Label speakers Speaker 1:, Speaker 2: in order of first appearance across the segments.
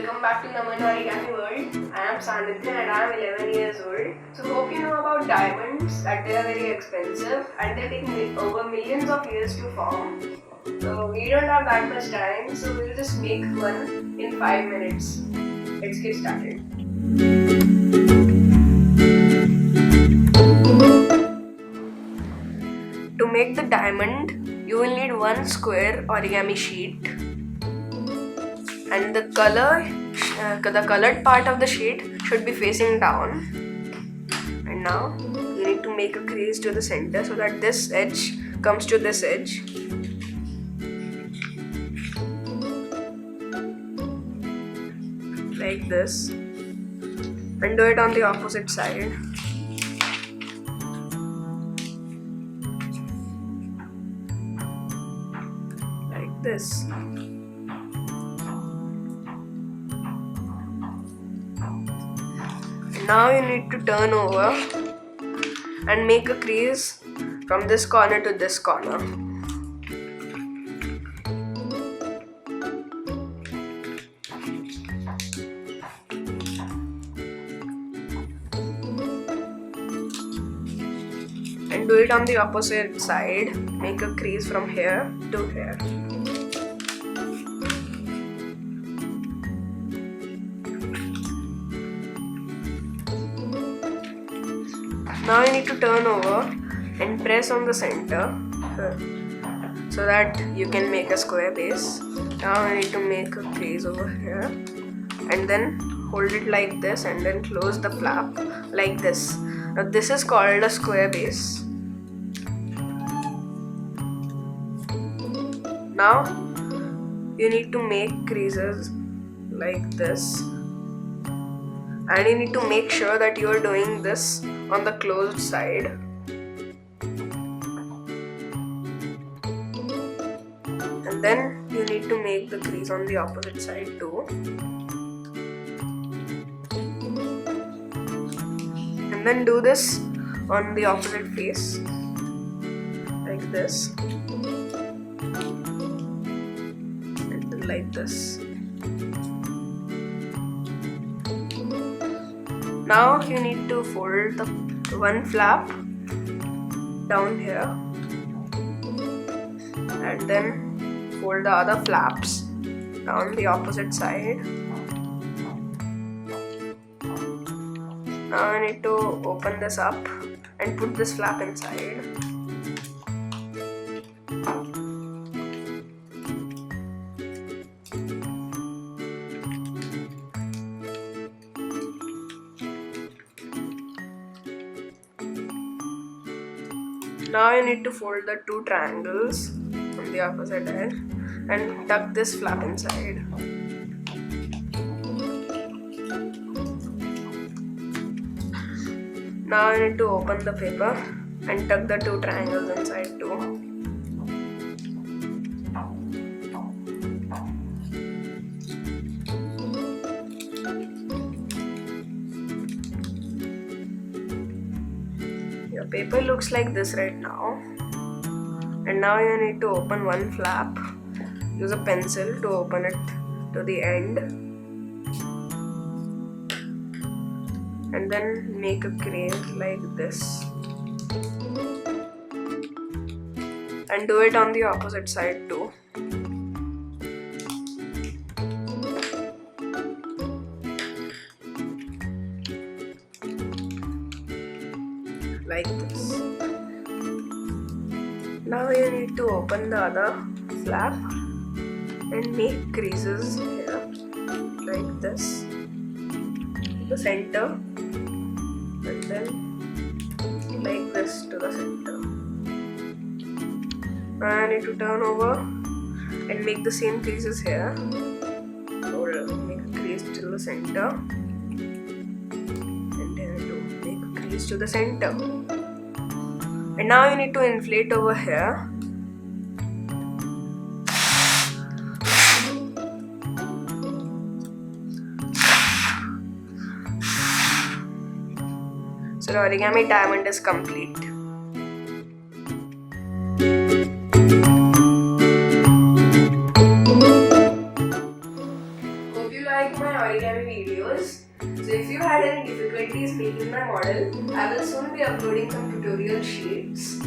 Speaker 1: welcome back to Naman Origami World. I am Sandhya and I am 11 years old. So hope you know about diamonds, that they are very expensive and they take over millions of years to form. So we don't have that much time, so we'll just make one in 5 minutes. Let's get started. To make the diamond, you will need one square origami sheet. And the colored part of the sheet should be facing down. And now you need to make a crease to the center so that this edge comes to this edge. Like this. And do it on the opposite side. Like this. Now you need to turn over and make a crease from this corner to this corner. And do it on the opposite side. Make a crease from here to here. Now you need to turn over and press on the center so that you can make a square base. Now you need to make a crease over here and then hold it like this and then close the flap like this. Now this is called a square base. Now you need to make creases like this. And you need to make sure that you are doing this on the closed side. And then you need to make the crease on the opposite side too. And then do this on the opposite face. Like this. And then like this. Now you need to fold the one flap down here and then fold the other flaps down the opposite side. Now I need to open this up and put this flap inside. Now you need to fold the two triangles on the opposite edge and tuck this flap inside. Now you need to open the paper and tuck the two triangles inside too. Your paper looks like this right now. And now you need to open one flap. Use a pencil to open it to the end. And then make a crease like this. And do it on the opposite side too. Like this. Now you need to open the other flap and make creases here like this to the center and then like this to the center. Now I need to turn over and make the same creases here. So make a crease to the center and then to make a crease to the center. And now you need to inflate over here. So the origami diamond is complete. Hope you like my origami videos. So if you had any difficulties making my model, I will soon be uploading some tutorial sheets.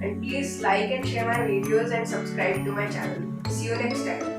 Speaker 1: And please like and share my videos and subscribe to my channel. See you next time.